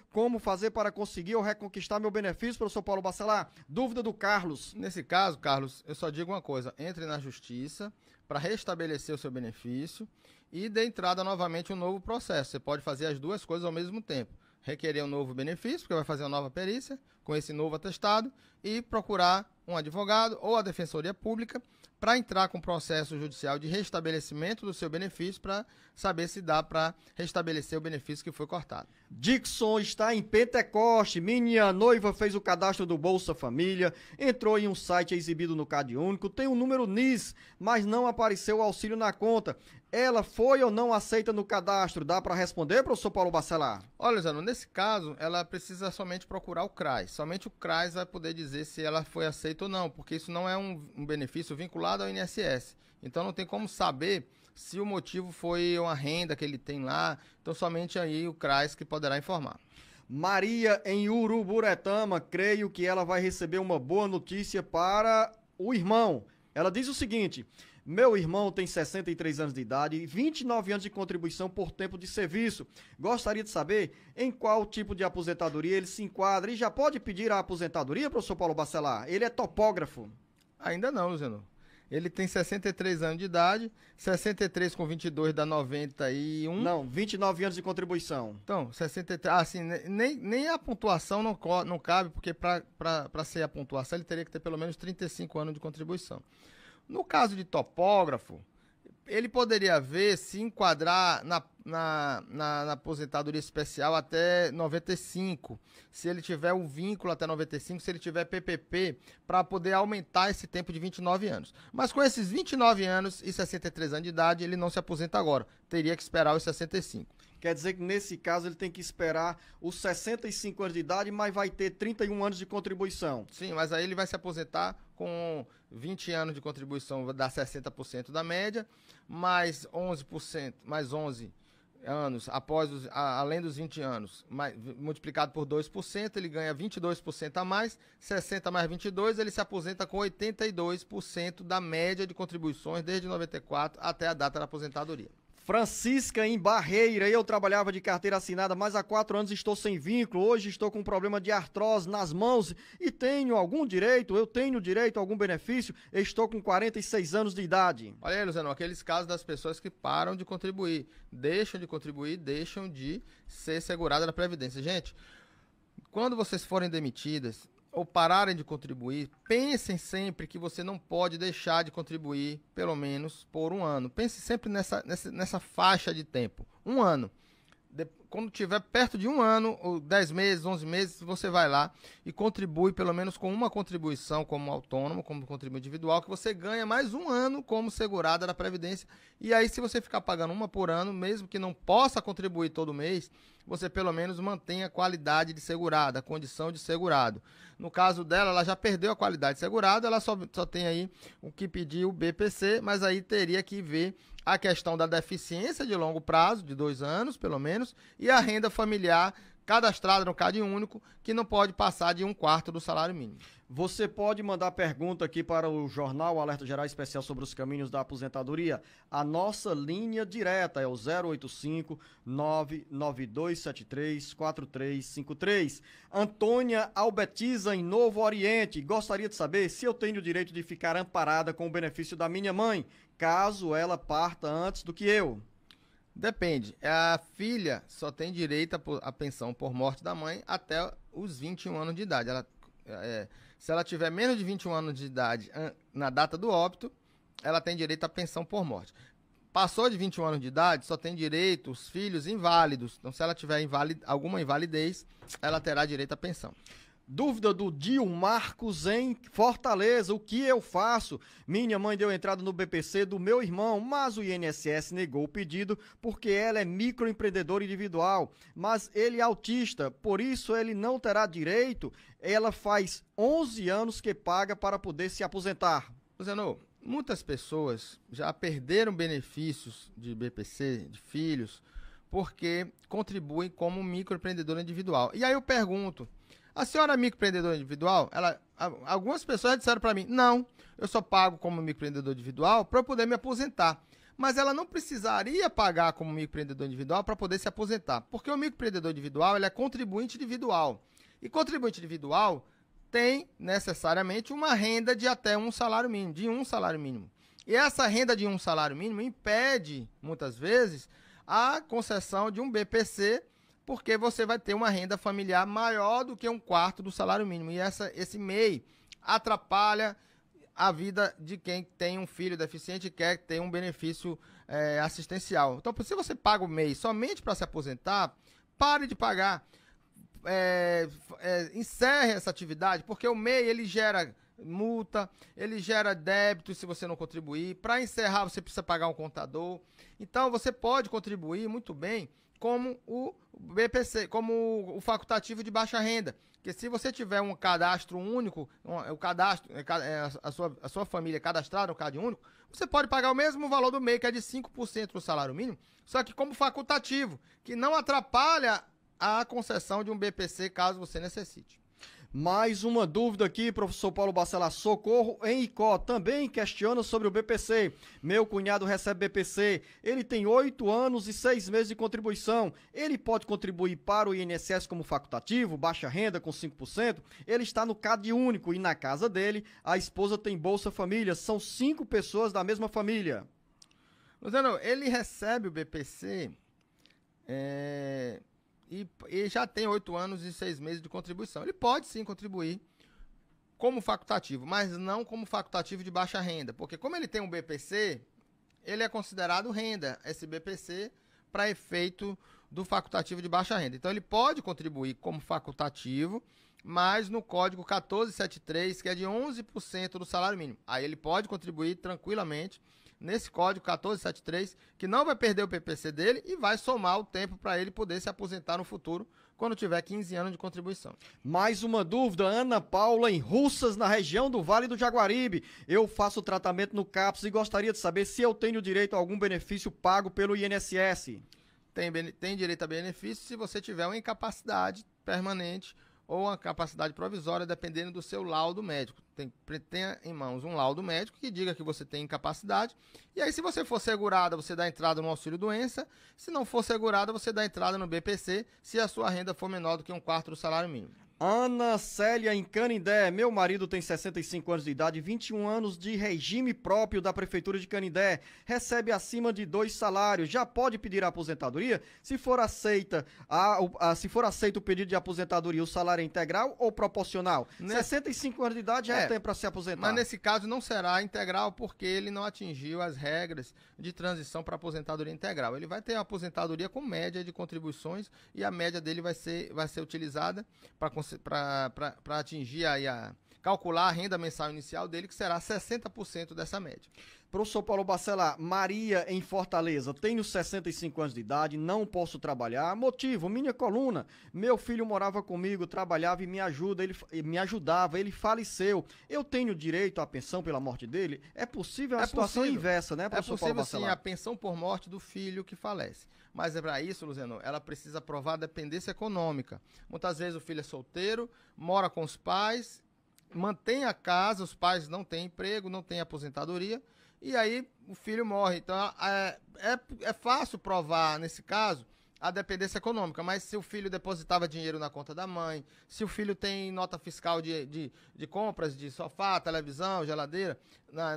[SPEAKER 3] Como fazer para conseguir ou reconquistar meu benefício, professor Paulo Bacelar? Dúvida do Carlos.
[SPEAKER 4] Nesse caso, Carlos, eu só digo uma coisa: entre na justiça para restabelecer o seu benefício e dê entrada novamente um novo processo. Você pode fazer as duas coisas ao mesmo tempo. Requerer um novo benefício, porque vai fazer uma nova perícia com esse novo atestado, e procurar um advogado ou a Defensoria Pública para entrar com processo judicial de restabelecimento do seu benefício, para saber se dá para restabelecer o benefício que foi cortado.
[SPEAKER 3] Dixon está em Pentecoste. Minha noiva fez o cadastro do Bolsa Família, entrou em um site exibido no CadÚnico, tem um número NIS, mas não apareceu o auxílio na conta. Ela foi ou não aceita no cadastro? Dá para responder, professor Paulo Bacelar?
[SPEAKER 4] Olha, Zano, nesse caso, ela precisa somente procurar o CRAS. Somente o CRAS vai poder dizer se ela foi aceita ou não, porque isso não é um benefício vinculado ao INSS. Então não tem como saber se o motivo foi uma renda que ele tem lá. Então somente aí o CRAS que poderá informar.
[SPEAKER 3] Maria em Uruburetama, creio que ela vai receber uma boa notícia para o irmão. Ela diz o seguinte: meu irmão tem 63 anos de idade e 29 anos de contribuição por tempo de serviço. Gostaria de saber em qual tipo de aposentadoria ele se enquadra e já pode pedir a aposentadoria, professor Paulo Bacelar? Ele é topógrafo.
[SPEAKER 4] Ainda não, Luciano. Ele tem 63 anos de idade, 63 com 22 dá 91.
[SPEAKER 3] Não, 29 anos de contribuição.
[SPEAKER 4] Então, 63, assim, nem a pontuação não cabe, porque para ser a pontuação ele teria que ter pelo menos 35 anos de contribuição. No caso de topógrafo, ele poderia ver se enquadrar na aposentadoria especial até 95, se ele tiver um vínculo até 95, se ele tiver PPP, para poder aumentar esse tempo de 29 anos. Mas com esses 29 anos e 63 anos de idade, ele não se aposenta agora, teria que esperar os 65.
[SPEAKER 3] Quer dizer que nesse caso ele tem que esperar os 65 anos de idade, mas vai ter 31 anos de contribuição.
[SPEAKER 4] Sim, mas aí ele vai se aposentar com 20 anos de contribuição, vai dar 60% da média, mais 11%, mais 11 anos, além dos 20 anos, multiplicado por 2%, ele ganha 22% a mais, 60 mais 22, ele se aposenta com 82% da média de contribuições desde 94 até a data da aposentadoria.
[SPEAKER 3] Francisca em Barreira, eu trabalhava de carteira assinada, mas há 4 anos estou sem vínculo, hoje estou com um problema de artrose nas mãos e tenho algum direito, eu tenho direito a algum benefício, estou com 46 anos de idade.
[SPEAKER 4] Olha aí, Luciano, aqueles casos das pessoas que param de contribuir, deixam de ser seguradas da Previdência. Gente, quando vocês forem demitidas ou pararem de contribuir, pensem sempre que você não pode deixar de contribuir pelo menos por um ano. Pense sempre nessa faixa de tempo. Um ano. Quando tiver perto de um ano, ou 10 meses, 11 meses, você vai lá e contribui pelo menos com uma contribuição como autônomo, como contribuinte individual, que você ganha mais um ano como segurada da Previdência. E aí, se você ficar pagando uma por ano, mesmo que não possa contribuir todo mês, você pelo menos mantém a qualidade de segurado, a condição de segurado. No caso dela, ela já perdeu a qualidade de segurado, ela só tem aí o que pedir o BPC, mas aí teria que ver a questão da deficiência de longo prazo, de 2 anos pelo menos, e a renda familiar cadastrada no CadÚnico, que não pode passar de 1/4 do salário mínimo.
[SPEAKER 3] Você pode mandar pergunta aqui para o jornal Alerta Geral Especial sobre os caminhos da aposentadoria. A nossa linha direta é o 085 99273 4353. Antônia Albetiza, em Novo Oriente, gostaria de saber se eu tenho o direito de ficar amparada com o benefício da minha mãe, caso ela parta antes do que eu.
[SPEAKER 4] Depende. A filha só tem direito à pensão por morte da mãe até os 21 anos de idade. Se ela tiver menos de 21 anos de idade na data do óbito, ela tem direito à pensão por morte. Passou de 21 anos de idade, só tem direito os filhos inválidos. Então, se ela tiver alguma invalidez, ela terá direito à pensão.
[SPEAKER 3] Dúvida do Dio Marcos em Fortaleza. O que eu faço? Minha mãe deu entrada no BPC do meu irmão, mas o INSS negou o pedido porque ela é microempreendedora individual, mas ele é autista, por isso ele não terá direito. Ela faz 11 anos que paga para poder se aposentar.
[SPEAKER 4] Luciano, muitas pessoas já perderam benefícios de BPC, de filhos, porque contribuem como microempreendedor individual. E aí eu pergunto, a senhora é microempreendedora individual? Algumas pessoas disseram para mim, não, eu só pago como microempreendedor individual para eu poder me aposentar. Mas ela não precisaria pagar como microempreendedor individual para poder se aposentar, porque o microempreendedor individual ele é contribuinte individual. E contribuinte individual tem necessariamente uma renda de até um salário mínimo, de um salário mínimo. E essa renda de um salário mínimo impede, muitas vezes, a concessão de um BPC, porque você vai ter uma renda familiar maior do que um quarto do salário mínimo. E esse MEI atrapalha a vida de quem tem um filho deficiente e quer ter um benefício assistencial. Então, se você paga o MEI somente para se aposentar, pare de pagar. Encerre essa atividade, porque o MEI ele gera multa, ele gera débito se você não contribuir. Para encerrar, você precisa pagar um contador. Então, você pode contribuir muito bem como o BPC, como o facultativo de baixa renda. Porque se você tiver um cadastro único, a sua família cadastrada no CAD único, você pode pagar o mesmo valor do MEI, que é de 5% do salário mínimo, só que como facultativo, que não atrapalha a concessão de um BPC caso você necessite.
[SPEAKER 3] Mais uma dúvida aqui, professor Paulo Bacelar. Socorro em Icó também questiona sobre o BPC. Meu cunhado recebe BPC, ele tem 8 anos e 6 meses de contribuição. Ele pode contribuir para o INSS como facultativo, baixa renda com 5%. Ele está no CAD único e na casa dele a esposa tem Bolsa Família. São 5 pessoas da mesma família.
[SPEAKER 4] Luciano, ele recebe o BPC e já tem 8 anos e 6 meses de contribuição. Ele pode sim contribuir como facultativo, mas não como facultativo de baixa renda, porque como ele tem um BPC, ele é considerado renda, esse BPC, para efeito do facultativo de baixa renda. Então ele pode contribuir como facultativo, mas no código 1473, que é de 11% do salário mínimo. Aí ele pode contribuir tranquilamente nesse código 1473, que não vai perder o PPC dele e vai somar o tempo para ele poder se aposentar no futuro, quando tiver 15 anos de contribuição.
[SPEAKER 3] Mais uma dúvida, Ana Paula, em Russas, na região do Vale do Jaguaribe. Eu faço tratamento no CAPS e gostaria de saber se eu tenho direito a algum benefício pago pelo INSS.
[SPEAKER 4] Tem direito a benefício se você tiver uma incapacidade permanente ou uma capacidade provisória, dependendo do seu laudo médico. Tenha em mãos um laudo médico que diga que você tem incapacidade. E aí, se você for segurada, você dá entrada no auxílio-doença. Se não for segurada, você dá entrada no BPC, se a sua renda for menor do que um quarto do salário mínimo.
[SPEAKER 3] Ana Célia, em Canindé. Meu marido tem 65 anos de idade, 21 anos de regime próprio da Prefeitura de Canindé. Recebe acima de 2 salários. Já pode pedir a aposentadoria? Se for aceito o pedido de aposentadoria, o salário é integral ou proporcional? 65 anos de idade já é tempo para se aposentar.
[SPEAKER 4] Mas nesse caso não será integral, porque ele não atingiu as regras de transição para aposentadoria integral. Ele vai ter a aposentadoria com média de contribuições e a média dele vai ser utilizada para atingir calcular a renda mensal inicial dele, que será 60% dessa média.
[SPEAKER 3] Professor Paulo Bacelar, Maria em Fortaleza, tenho 65 anos de idade, não posso trabalhar. Motivo, minha coluna. Meu filho morava comigo, trabalhava e me ajudava, ele faleceu. Eu tenho direito à pensão pela morte dele? É possível uma situação inversa, né, professor Paulo Bacelar?
[SPEAKER 4] Sim, a pensão por morte do filho que falece. Mas para isso, Luciano, ela precisa provar a dependência econômica. Muitas vezes o filho é solteiro, mora com os pais, mantém a casa, os pais não têm emprego, não têm aposentadoria, e aí o filho morre. Então é fácil provar, nesse caso, a dependência econômica, mas se o filho depositava dinheiro na conta da mãe, se o filho tem nota fiscal de compras de sofá, televisão, geladeira,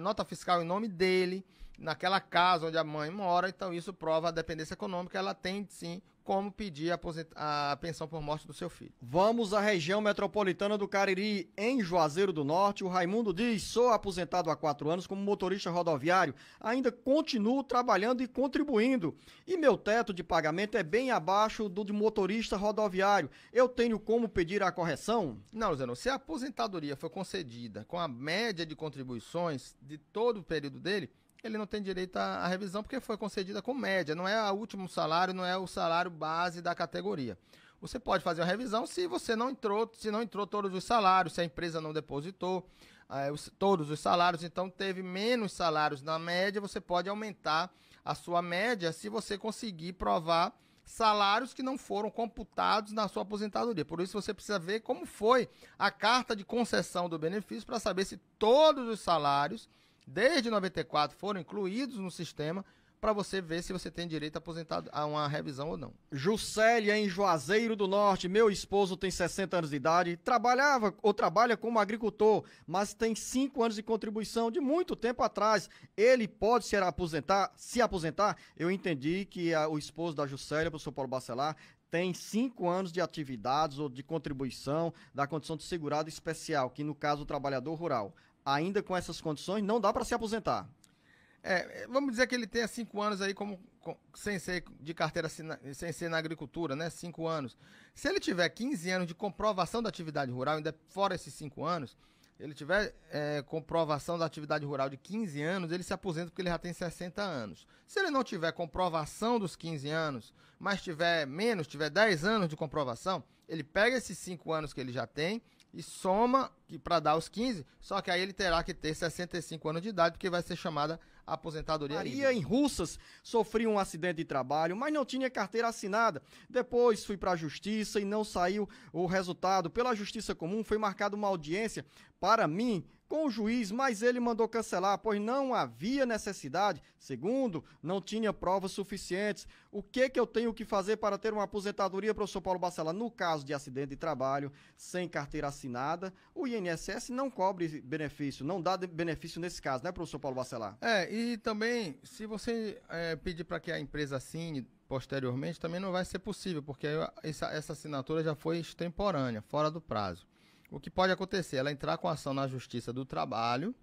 [SPEAKER 4] nota fiscal em nome dele, naquela casa onde a mãe mora, então isso prova a dependência econômica, ela tem sim como pedir a pensão por morte do seu filho.
[SPEAKER 3] Vamos à região metropolitana do Cariri, em Juazeiro do Norte. O Raimundo diz: sou aposentado há 4 anos como motorista rodoviário, ainda continuo trabalhando e contribuindo. E meu teto de pagamento é bem abaixo do de motorista rodoviário. Eu tenho como pedir a correção?
[SPEAKER 4] Não, Luciano, se a aposentadoria foi concedida com a média de contribuições de todo o período dele, ele não tem direito à revisão porque foi concedida com média, não é o último salário, não é o salário base da categoria. Você pode fazer uma revisão se você não entrou, se não entrou todos os salários, se a empresa não depositou todos os salários, então teve menos salários na média, você pode aumentar a sua média se você conseguir provar salários que não foram computados na sua aposentadoria. Por isso você precisa ver como foi a carta de concessão do benefício para saber se todos os salários desde 94 foram incluídos no sistema, para você ver se você tem direito a uma revisão ou não.
[SPEAKER 3] Juscelia, em Juazeiro do Norte. Meu esposo tem 60 anos de idade, trabalha como agricultor, mas tem 5 anos de contribuição de muito tempo atrás. Ele pode se aposentar? Eu entendi que o esposo da Juscelia, o professor Paulo Bacelar, tem 5 anos de atividades ou de contribuição da condição de segurado especial, que no caso o trabalhador rural. Ainda com essas condições, não dá para se aposentar.
[SPEAKER 4] Vamos dizer que ele tenha 5 anos aí sem ser de carteira, sem ser na agricultura, né? 5 anos. Se ele tiver 15 anos de comprovação da atividade rural, ainda fora esses 5 anos, ele tiver comprovação da atividade rural de 15 anos, ele se aposenta porque ele já tem 60 anos. Se ele não tiver comprovação dos 15 anos, mas tiver 10 anos de comprovação, ele pega esses 5 anos que ele já tem e soma para dar os 15, só que aí ele terá que ter 65 anos de idade, porque vai ser chamada aposentadoria
[SPEAKER 3] Maria, em Russas, sofri um acidente de trabalho, mas não tinha carteira assinada. Depois fui para a justiça e não saiu o resultado. Pela justiça comum foi marcada uma audiência para mim com o juiz, mas ele mandou cancelar, pois não havia necessidade. Segundo, não tinha provas suficientes. O que eu tenho que fazer para ter uma aposentadoria, professor Paulo Bacelar? No caso de acidente de trabalho, sem carteira assinada, o INSS não cobre benefício, não dá benefício nesse caso, né, professor Paulo Bacelar?
[SPEAKER 4] E também, se você pedir para que a empresa assine posteriormente, também não vai ser possível, porque essa assinatura já foi extemporânea, fora do prazo. O que pode acontecer? Ela entrar com ação na Justiça do Trabalho,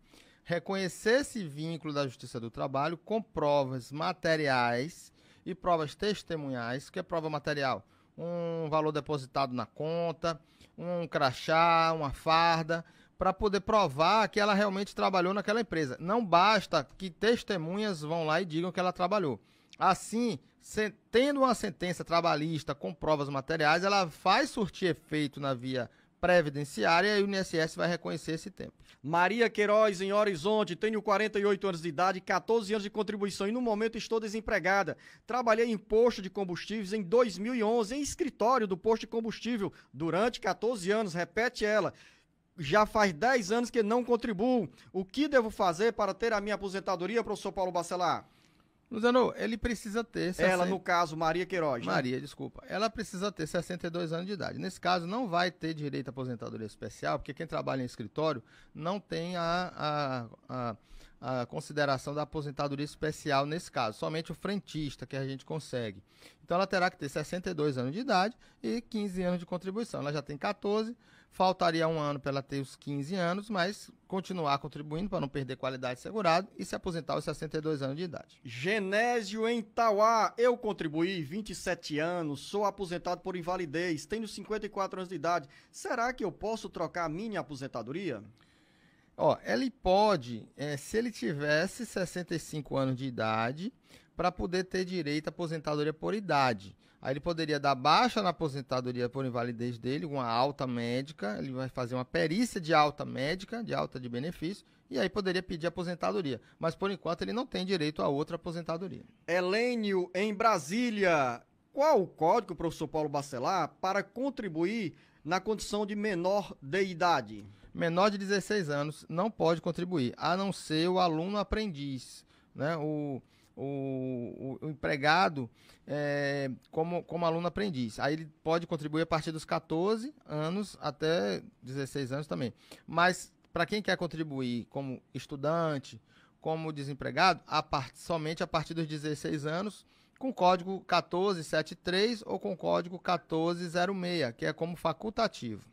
[SPEAKER 4] reconhecer esse vínculo da Justiça do Trabalho com provas materiais e provas testemunhais. O que é prova material? Um valor depositado na conta, um crachá, uma farda, para poder provar que ela realmente trabalhou naquela empresa. Não basta que testemunhas vão lá e digam que ela trabalhou. Assim, tendo uma sentença trabalhista com provas materiais, ela vai surtir efeito na via previdenciária e o INSS vai reconhecer esse tempo.
[SPEAKER 3] Maria Queiroz, em Horizonte, tenho 48 anos de idade, 14 anos de contribuição e no momento estou desempregada. Trabalhei em posto de combustíveis em 2011, em escritório do posto de combustível, durante 14 anos, repete ela. Já faz 10 anos que não contribuo. O que devo fazer para ter a minha aposentadoria, professor Paulo Bacelar?
[SPEAKER 4] Luciano, ele precisa ter...
[SPEAKER 3] Ela, no caso, Maria Queiroz.
[SPEAKER 4] Maria, desculpa. Ela precisa ter 62 anos de idade. Nesse caso, não vai ter direito à aposentadoria especial, porque quem trabalha em escritório não tem a consideração da aposentadoria especial nesse caso. Somente o frentista que a gente consegue. Então, ela terá que ter 62 anos de idade e 15 anos de contribuição. Ela já tem 14, faltaria 1 ano para ela ter os 15 anos, mas continuar contribuindo para não perder qualidade de segurado e se aposentar aos 62 anos de idade.
[SPEAKER 3] Genésio, em Tauá, eu contribuí 27 anos, sou aposentado por invalidez, tenho 54 anos de idade. Será que eu posso trocar a minha aposentadoria?
[SPEAKER 4] Ele pode, se ele tivesse 65 anos de idade, para poder ter direito à aposentadoria por idade. Aí ele poderia dar baixa na aposentadoria por invalidez dele, uma alta médica, ele vai fazer uma perícia de alta médica, de alta de benefício, e aí poderia pedir aposentadoria. Mas por enquanto ele não tem direito a outra aposentadoria.
[SPEAKER 3] Helênio, em Brasília, qual o código, professor Paulo Bacelar, para contribuir na condição de menor de idade?
[SPEAKER 4] Menor de 16 anos não pode contribuir, a não ser o aluno aprendiz, né? O empregado como aluno aprendiz. Aí ele pode contribuir a partir dos 14 anos até 16 anos também. Mas para quem quer contribuir como estudante, como desempregado, somente a partir dos 16 anos, com código 1473 ou com código 1406, que é como facultativo.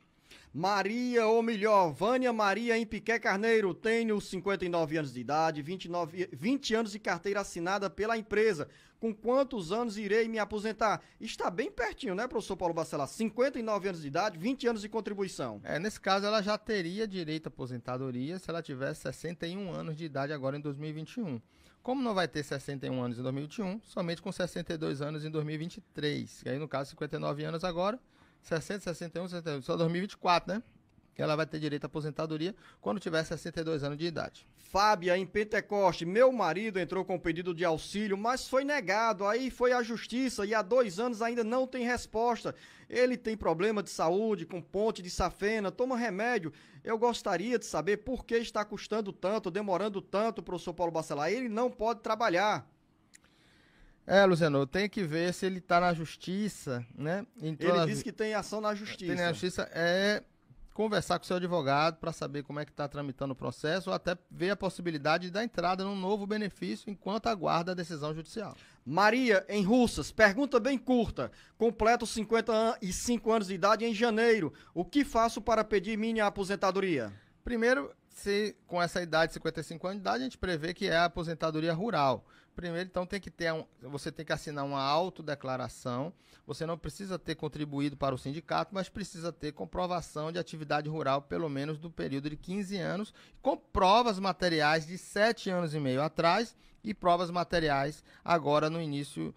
[SPEAKER 3] Maria, ou melhor, Vânia Maria em Piqué Carneiro, tenho 59 anos de idade, 20 anos de carteira assinada pela empresa. Com quantos anos irei me aposentar? Está bem pertinho, né, professor Paulo Bacelar? 59 anos de idade, 20 anos de contribuição.
[SPEAKER 4] Nesse caso, ela já teria direito à aposentadoria se ela tivesse 61 anos de idade agora em 2021. Como não vai ter 61 anos em 2021, somente com 62 anos em 2023. E aí, no caso, 59 anos agora, 60, 61, 61, só 2024, né? Que ela vai ter direito à aposentadoria quando tiver 62 anos de idade.
[SPEAKER 3] Fábia, em Pentecoste, meu marido entrou com pedido de auxílio, mas foi negado, aí foi à justiça e há 2 anos ainda não tem resposta. Ele tem problema de saúde, com ponte de safena, toma remédio. Eu gostaria de saber por que está custando tanto, demorando tanto, professor Paulo Bacelar. Ele não pode trabalhar.
[SPEAKER 4] Luciano, tem que ver se ele está na justiça, né?
[SPEAKER 3] Ele disse que tem ação na justiça.
[SPEAKER 4] Tem na justiça, conversar com o seu advogado para saber como é que está tramitando o processo ou até ver a possibilidade de dar entrada num novo benefício enquanto aguarda a decisão judicial.
[SPEAKER 3] Maria, em Russas, pergunta bem curta. Completo 55 anos de idade em janeiro. O que faço para pedir minha aposentadoria?
[SPEAKER 4] Primeiro, se com essa idade, 55 anos de idade, a gente prevê que é a aposentadoria rural. Primeiro, então, você tem que assinar uma autodeclaração. Você não precisa ter contribuído para o sindicato, mas precisa ter comprovação de atividade rural, pelo menos do período de 15 anos, com provas materiais de 7 anos e meio atrás e provas materiais agora no início,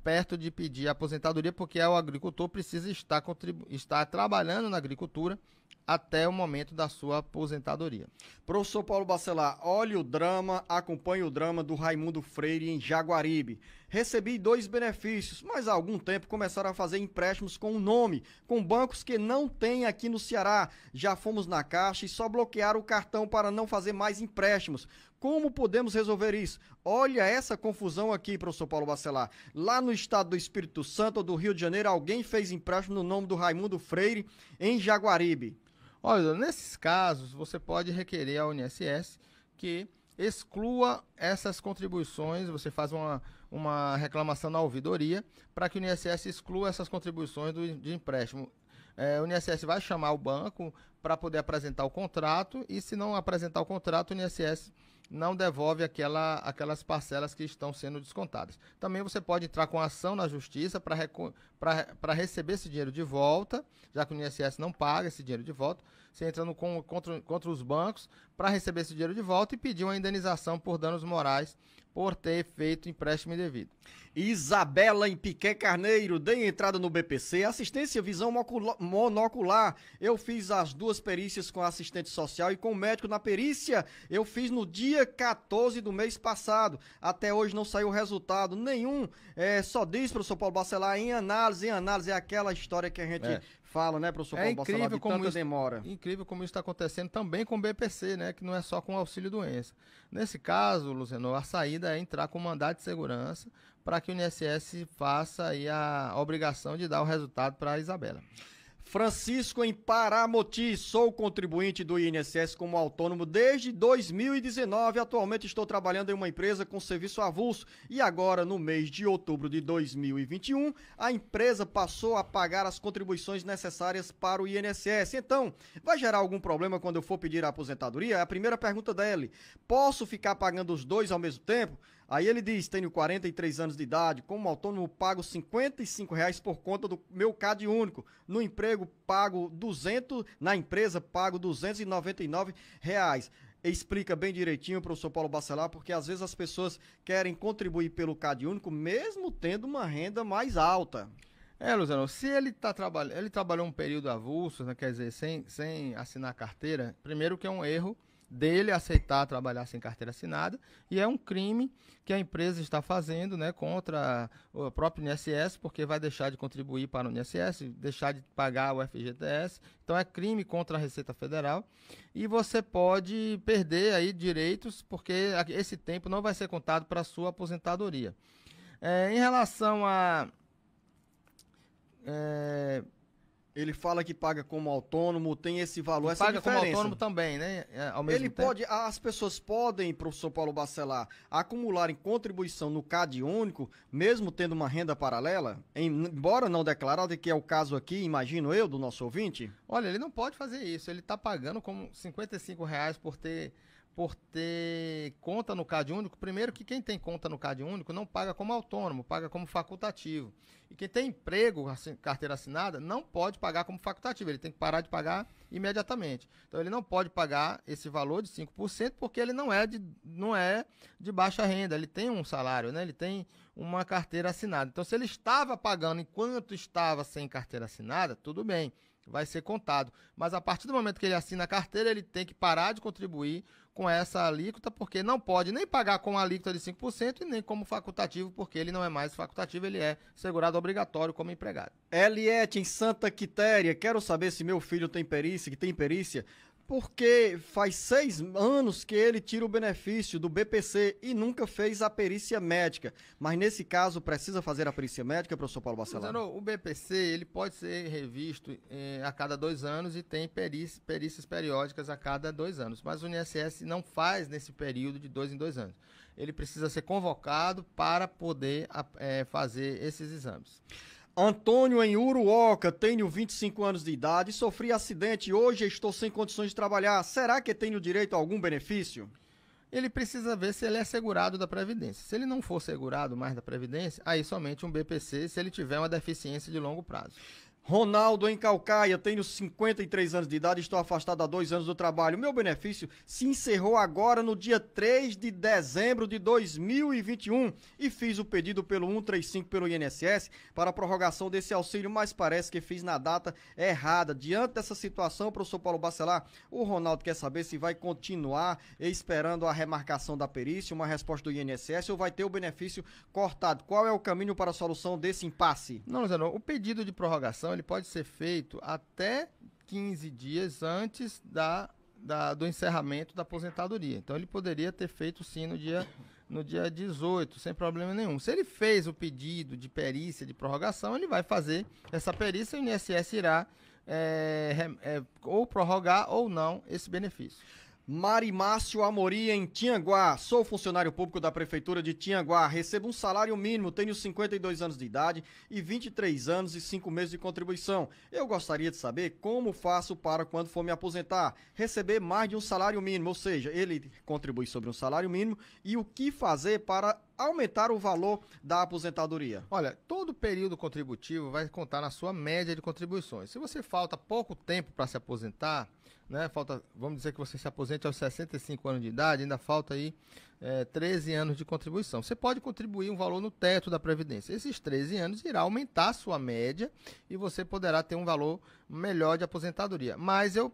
[SPEAKER 4] perto de pedir a aposentadoria, porque o agricultor precisa estar trabalhando na agricultura até o momento da sua aposentadoria.
[SPEAKER 3] Professor Paulo Bacelar, olha o drama, acompanhe o drama do Raimundo Freire em Jaguaribe. Recebi 2 benefícios, mas há algum tempo começaram a fazer empréstimos com o nome, com bancos que não tem aqui no Ceará. Já fomos na Caixa e só bloquearam o cartão para não fazer mais empréstimos. Como podemos resolver isso? Olha essa confusão aqui, professor Paulo Bacelar. Lá no estado do Espírito Santo ou do Rio de Janeiro, alguém fez empréstimo no nome do Raimundo Freire em Jaguaribe.
[SPEAKER 4] Olha, nesses casos, você pode requerer ao INSS que exclua essas contribuições, você faz uma reclamação na ouvidoria para que o INSS exclua essas contribuições de empréstimo. O INSS vai chamar o banco para poder apresentar o contrato e, se não apresentar o contrato, o INSS não devolve aquelas parcelas que estão sendo descontadas. Também você pode entrar com ação na justiça para receber esse dinheiro de volta, já que o INSS não paga esse dinheiro de volta. Você entra contra os bancos para receber esse dinheiro de volta e pedir uma indenização por danos morais por ter feito empréstimo indevido.
[SPEAKER 3] Isabela em Piqué Carneiro, dei entrada no BPC, assistência visão monocular. Eu fiz as 2 perícias com a assistente social e com o médico na perícia. Eu fiz no dia 14 do mês passado. Até hoje não saiu resultado nenhum. Só diz, professor Paulo Bacelar, em análise é aquela história que a gente fala, né, professor Paulo Bacelar, de tanta demora.
[SPEAKER 4] Incrível como isso está acontecendo também com o BPC, né, que não é só com o auxílio-doença. Nesse caso, Luciano, a saída é entrar com mandado de segurança para que o INSS faça aí a obrigação de dar o resultado para a Isabela.
[SPEAKER 3] Francisco em Paramoti, sou contribuinte do INSS como autônomo desde 2019. Atualmente estou trabalhando em uma empresa com serviço avulso e agora, no mês de outubro de 2021, a empresa passou a pagar as contribuições necessárias para o INSS. Então, vai gerar algum problema quando eu for pedir a aposentadoria? A primeira pergunta dele, posso ficar pagando os 2 ao mesmo tempo? Aí ele diz, tenho 43 anos de idade, como autônomo pago R$55 por conta do meu CAD único. No emprego pago 200, na empresa pago R$299. Explica bem direitinho, professor Paulo Bacelar, porque às vezes as pessoas querem contribuir pelo CAD único, mesmo tendo uma renda mais alta.
[SPEAKER 4] Luciano, se ele trabalhou um período avulso, né, quer dizer, sem assinar carteira, primeiro que é um erro dele aceitar trabalhar sem carteira assinada e é um crime que a empresa está fazendo, né, contra o próprio INSS, porque vai deixar de contribuir para o INSS, deixar de pagar o FGTS, então é crime contra a Receita Federal e você pode perder aí direitos porque esse tempo não vai ser contado para a sua aposentadoria. Em relação a
[SPEAKER 3] Ele fala que paga como autônomo, tem esse valor, essa
[SPEAKER 4] paga
[SPEAKER 3] diferença.
[SPEAKER 4] como autônomo também, né? Ao mesmo tempo.
[SPEAKER 3] As pessoas podem, professor Paulo Bacelar, acumularem contribuição no CAD único, mesmo tendo uma renda paralela, embora não declarada, que é o caso aqui, imagino eu, do nosso ouvinte?
[SPEAKER 4] Olha, ele não pode fazer isso. Ele está pagando como R$55 por ter conta no CAD único. Primeiro que quem tem conta no CAD único não paga como autônomo, paga como facultativo. E quem tem emprego, carteira assinada, não pode pagar como facultativo, ele tem que parar de pagar imediatamente. Então ele não pode pagar esse valor de 5% porque ele não é de baixa renda, ele tem um salário, né? Ele tem uma carteira assinada. Então se ele estava pagando enquanto estava sem carteira assinada, tudo bem, vai ser contado. Mas a partir do momento que ele assina a carteira, ele tem que parar de contribuir com essa alíquota, porque não pode nem pagar com a alíquota de 5% e nem como facultativo, porque ele não é mais facultativo, ele é segurado obrigatório como empregado.
[SPEAKER 3] Eliette, em Santa Quitéria, quero saber se meu filho tem perícia, porque faz 6 anos que ele tira o benefício do BPC e nunca fez a perícia médica. Mas nesse caso, precisa fazer a perícia médica, professor Paulo Bacelar?
[SPEAKER 4] O BPC ele pode ser revisto a cada 2 anos e tem perícias periódicas a cada 2 anos. Mas o INSS não faz nesse período de 2 em 2 anos. Ele precisa ser convocado para poder fazer esses exames.
[SPEAKER 3] Antônio em Uruoca, tenho 25 anos de idade, sofri acidente e hoje estou sem condições de trabalhar. Será que tenho direito a algum benefício?
[SPEAKER 4] Ele precisa ver se ele é segurado da Previdência. Se ele não for segurado mais da Previdência, aí somente um BPC se ele tiver uma deficiência de longo prazo.
[SPEAKER 3] Ronaldo em Calcaia, tenho 53 anos de idade, estou afastado há 2 anos do trabalho. Meu benefício se encerrou agora no dia 3 de dezembro de 2021 e fiz o pedido pelo 135 pelo INSS para a prorrogação desse auxílio, mas parece que fiz na data errada. Diante dessa situação, professor Paulo Bacelar, o Ronaldo quer saber se vai continuar esperando a remarcação da perícia, uma resposta do INSS, ou vai ter o benefício cortado. Qual é o caminho para a solução desse impasse?
[SPEAKER 4] Não, Luciano, o pedido de prorrogação ele pode ser feito até 15 dias antes do encerramento da aposentadoria. Então, ele poderia ter feito sim no dia 18, sem problema nenhum. Se ele fez o pedido de perícia de prorrogação, ele vai fazer essa perícia e o INSS irá ou prorrogar ou não esse benefício.
[SPEAKER 3] Marimácio Amorim em Tianguá, sou funcionário público da Prefeitura de Tianguá, recebo um salário mínimo, tenho 52 anos de idade e 23 anos e 5 meses de contribuição. Eu gostaria de saber como faço para, quando for me aposentar, receber mais de um salário mínimo, ou seja, ele contribui sobre um salário mínimo, e o que fazer para aumentar o valor da aposentadoria?
[SPEAKER 4] Olha, todo período contributivo vai contar na sua média de contribuições. Se você falta pouco tempo para se aposentar, né, vamos dizer que você se aposente aos 65 anos de idade, ainda falta aí 13 anos de contribuição. Você pode contribuir um valor no teto da Previdência. Esses 13 anos irá aumentar a sua média e você poderá ter um valor melhor de aposentadoria. Mas eu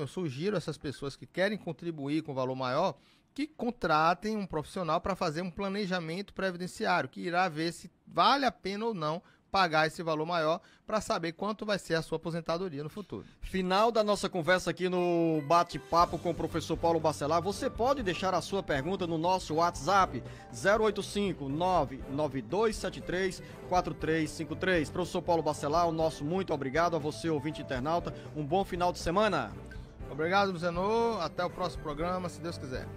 [SPEAKER 4] sugiro a essas pessoas que querem contribuir com valor maior, que contratem um profissional para fazer um planejamento previdenciário, que irá ver se vale a pena ou não pagar esse valor maior para saber quanto vai ser a sua aposentadoria no futuro.
[SPEAKER 3] Final da nossa conversa aqui no bate-papo com o professor Paulo Bacelar. Você pode deixar a sua pergunta no nosso WhatsApp 085-99273-4353. Professor Paulo Bacelar, o nosso muito obrigado a você, ouvinte internauta. Um bom final de semana.
[SPEAKER 4] Obrigado, Luciano. Até o próximo programa, se Deus quiser.